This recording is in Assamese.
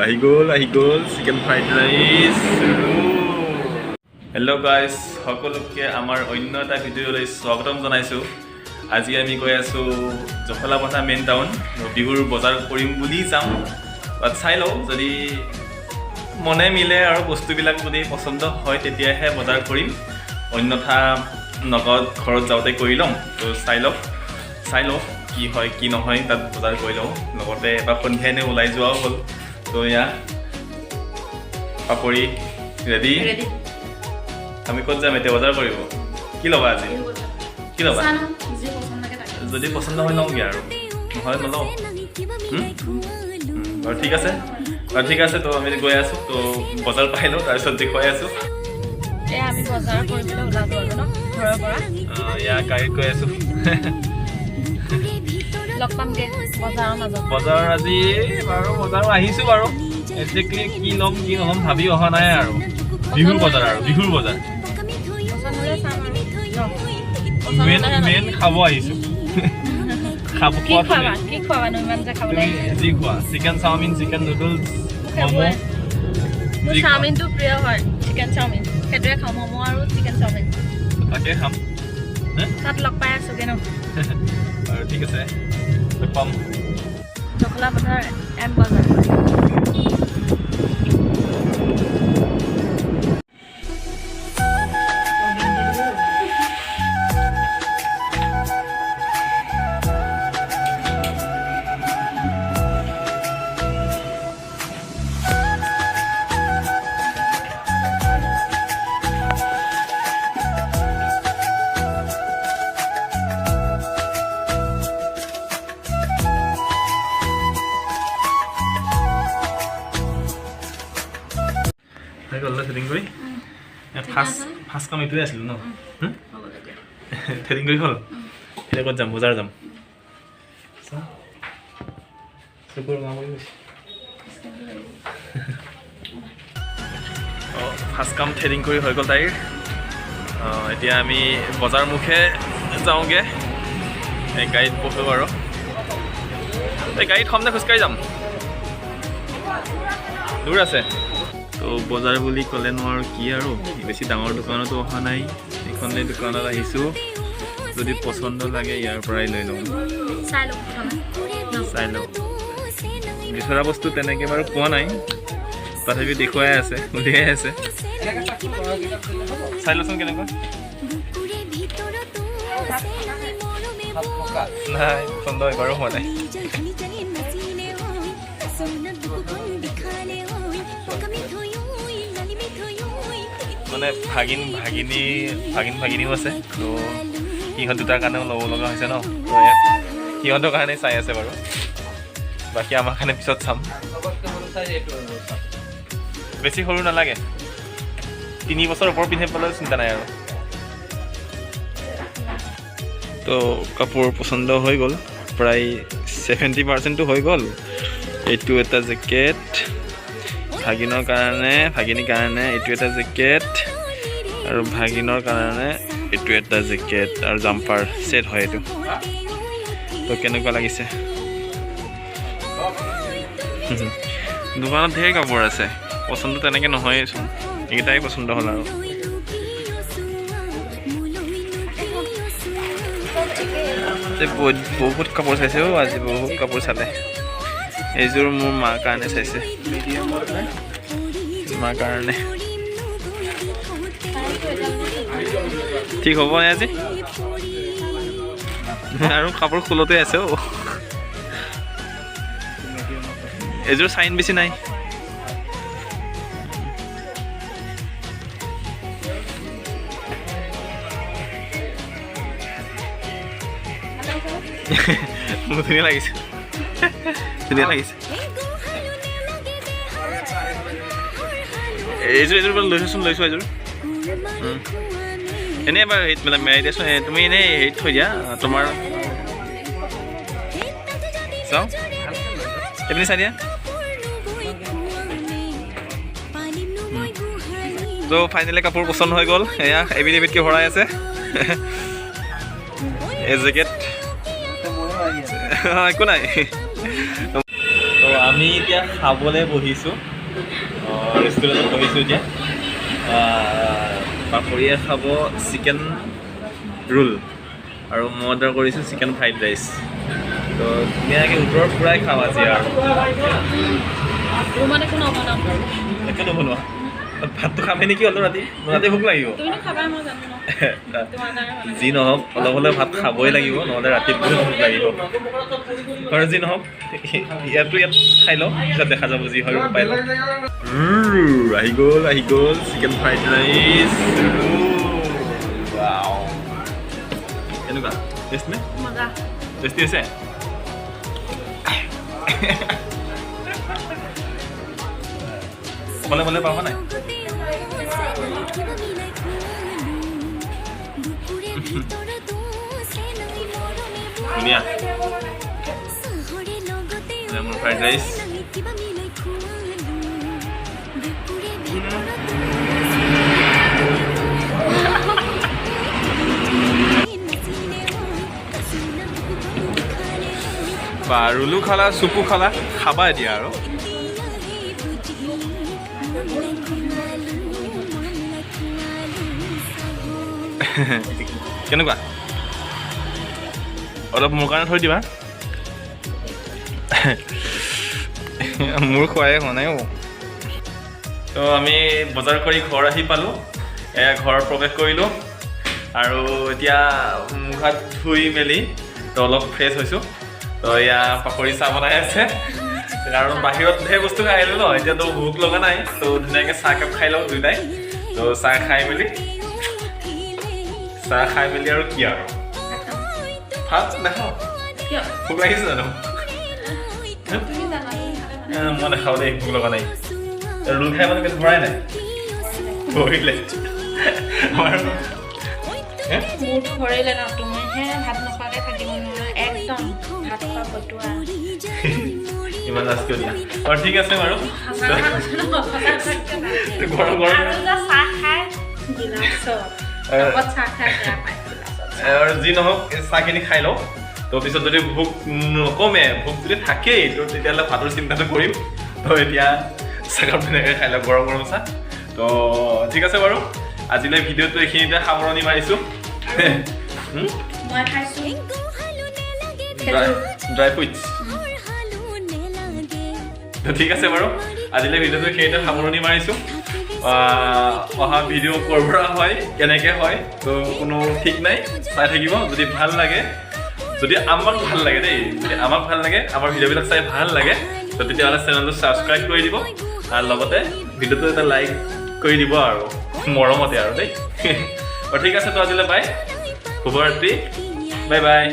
আহি গ'ল chicken fried rice. Hello' guys, সকলোকে আমাৰ অন্য এটা ভিডিঅ'লৈ স্বাগতম জনাইছোঁ। আজি আমি গৈ আছোঁ জখলাবন্ধা মেইন টাউন। বিহুৰ বজাৰ কৰিম বুলি যাম, বাট চাই লওঁ যদি মনে মিলে আৰু বস্তুবিলাক যদি পচন্দ হয় তেতিয়াহে বজাৰ কৰিম, অন্যথা নগদ ঘৰত যাওঁতে কৰি ল'ম। তো চাই লওঁ কি হয় কি নহয়, তাত বজাৰ কৰি লওঁ। লগতে এবাৰ সন্ধিয়া এনে ওলাই যোৱাও হ'ল। তো এয়া পাপৰি ৰেডি। আমি ক'ত যাম এতিয়া বজাৰ কৰিব? কি ল'বা আজি? কি ল'বা? যদি পচন্দ হয় ল'মগৈ আৰু নহয় নলওঁ। বাৰু ঠিক আছে তো আমি গৈ আছোঁ। তো বজাৰ পাই লওঁ, তাৰপিছত দেখুৱাই আছোঁ। এয়া গাড়ীত গৈ আছোঁ। বজাৰ আজি বাৰু বজাৰ আহিছোঁ বাৰু, একজেক্টলি কি ল'ম কি নল'ম ভাবি অহা নাই আৰু। বিহুৰ বজাৰ মেইন খাব আহিছোঁ। যি খোৱা chicken chowmein, chicken noodles, momo'. চাওমিনটো প্ৰিয় হয়, চিকেন চাওমিন সেইটোৱে খাওঁ। ম'ম' আৰু চিকেন চাওমিন তাকে খাম। তাত লগ পাই আছোগে ন? আৰু ঠিক আছে, পাম। জখলাবন্ধাৰ এম বজাৰ। থ্ৰেডিং কৰি ফাৰ্ষ্ট কাম এইটোৱে আছিলোঁ ন? থ্ৰেডিং কৰি হ'ল। এতিয়া ক'ত যাম? বজাৰ যাম। ফাৰ্ষ্ট কাম থ্ৰেডিং কৰি হৈ গ'ল তাইৰ। এতিয়া আমি বজাৰ মুখে যাওঁগৈ। এই গাড়ীত বহোঁ আৰু এই গাড়ীত হ'ম নে খোজকাঢ়ি যাম? দূৰ আছে। তো বজাৰ বুলি ক'লেনো আৰু কি আৰু, বেছি ডাঙৰ দোকানতো অহা নাই, এইখনে দোকানত আহিছোঁ। যদি পচন্দ লাগে ইয়াৰ পৰাই লৈ লওঁ। চাই লওঁ। বিচৰা বস্তু তেনেকৈ বাৰু পোৱা নাই, তথাপি দেখুৱাই আছে, উলিয়াই আছে। চাই লওঁচোন কেনেকুৱা। নাই পচন্দ এবাৰো হোৱা নাই। মানে ভাগিনীও আছে, তো সিহঁত দুটাৰ কাৰণেও ল'ব লগা হৈছে ন। তো সিহঁতৰ কাৰণে চাই আছে বাৰু, বাকী আমাৰ কাৰণে পিছত চাম। বেছি সৰু নালাগে, 3 বছৰ ওপৰ পিন্ধিবলৈ চিন্তা নাই আৰু। তো কাপোৰ পচন্দ হৈ গ'ল, প্ৰায় 70% হৈ গ'ল। এইটো এটা জেকেট ভাগিনীৰ কাৰণে এইটো এটা জেকেট, আৰু ভাগিনৰ কাৰণে এইটো এটা জেকেট আৰু জাম্পাৰ ছেট হয় এইটো। তো কেনেকুৱা লাগিছে? দোকানত ঢেৰ কাপোৰ আছে, পচন্দ তেনেকৈ নহয়েইচোন, এইকেইটাই পচন্দ হ'ল আৰু। বহুত কাপোৰ চাইছে আজি, বহুত কাপোৰ চালে। এইযোৰ মোৰ মাৰ কাৰণে চাইছে, মাৰ কাৰণে। ঠিক হ'ব নে আজি? আৰু কাপোৰ খোলতে আছে অ'। এইযোৰ চাইন বেছি নাই। মোৰ ধুনীয়া লাগিছে, এইযোৰ লৈছোঁচোন এযোৰ। এনেই এবাৰ হেৰিত মানে মেৰাই দিয়াচোন, তুমি এনেই হেৰিত থৈ দিয়া তোমাৰ। চাওঁ এইপিনি চাই দিয়া। তো ফাইনেলি কাপোৰ পচন্দ হৈ গ'ল। এয়া এবিধকে ভৰাই আছে এই জেকেট, একো নাই। তো আমি এতিয়া খাবলৈ বহিছোঁ ৰেষ্টুৰেণ্টত বহিছোঁ এতিয়া পাপৰিয়ে খাব চিকেন ৰোল আৰু মই অৰ্ডাৰ কৰিছোঁ চিকেন ফ্ৰাইড ৰাইচ তো ধুনীয়াকৈ উত্তৰৰ পূৰাই খাওঁ আজি আৰু ৰুমত একো নবনাম একো নবনোৱা ভাতটো খামে নেকি অলপ ৰাতি ৰাতি ভোক লাগিব তুমিতো খাবাই মই জানো ন তোমাৰ কাৰণে যি নহওক অলপ হ'লে ভাত খাবই লাগিব নহ'লে ৰাতি বহুত ভোক লাগিব আৰু যি নহওক ইয়াত খাই লওঁ পিছত দেখা যাব যি হয় পাই লওঁ আহি গ'ল চিকেন ফ্ৰাইড ৰাইচ কেনেকুৱা টেষ্ট নে মজা টেষ্টি আছে বলে বলে পাবা নাই ধুনীয়া লেমন ফ্ৰাইড ৰাইচ বা ৰুলু খালা চুপু খালা খাবা এতিয়া আৰু কেনেকুৱা অলপ মোৰ কাৰণে থৈ দিবা মোৰ খোৱাই হোৱা নাই তো আমি বজাৰ কৰি ঘৰ আহি পালোঁ এয়া ঘৰ প্ৰৱেশ কৰিলোঁ আৰু এতিয়া মুখ হাত ধুই মেলি তো অলপ ফ্ৰেছ হৈছোঁ তো এয়া পাপৰি চাহ বনাই আছে কাৰণ বাহিৰত ধেৰ বস্তু খাই আহিলোঁ ন এতিয়াতো ভোক লগা নাই তো ধুনীয়াকৈ চাহ কাপ খাই লওঁ দুয়োটাই তো চাহ খাই মেলি আৰু কি আৰু ভাত নাখাওঁ ভোক লাগিছে জানো মই নাখাওঁ দেই ভোক লগা নাই ৰোল খাই মানে পেট ভৰাই নাই ভৰিলে মোৰতো ভৰিলে ন তুমিহে ভাত নোখোৱাকৈ থাকিব নোৱাৰা একদম ভাত খোৱা ফটোৱা ইমান লাজ কিয় দিয়া আৰু ঠিক আছে বাৰু গৰম গৰম চাহ খাই গিলাচত চাহ খাই বেয়া পায় আৰু যি নহওক চাহখিনি খাই লওঁ তো পিছত যদি ভোক নকমে ভোক যদি থাকেই তো তেতিয়াহ'লে ভাতৰ চিন্তাটো কৰিম তো এতিয়া চাহকাপ ধুনীয়াকৈ খাই লওঁ গৰম গৰম চাহ তো ঠিক আছে বাৰু আজিলৈ ভিডিঅ'টো এইখিনিতে সামৰণি মাৰিছোঁ মই খাইছোঁ ড্ৰাই ফ্ৰুইটছ তো ঠিক আছে বাৰু আজিলৈ ভিডিঅ'টো এইখিনিতে সামৰণি মাৰিছোঁ অহা ভিডিঅ' ক'ৰ পৰা হয় কেনেকৈ হয় তো কোনো ঠিক নাই চাই থাকিব যদি ভাল লাগে যদি আমাক ভাল লাগে দেই যদি আমাক ভাল লাগে আমাৰ ভিডিঅ'বিলাক চাই ভাল লাগে তো তেতিয়াহ'লে চেনেলটো ছাবস্ক্ৰাইব কৰি দিব আৰু লগতে ভিডিঅ'টো এটা লাইক কৰি দিব আৰু মৰমতে আৰু দেই ঠিক আছে তো আজিলৈ বাই শুভৰাত্ৰি বাই বাই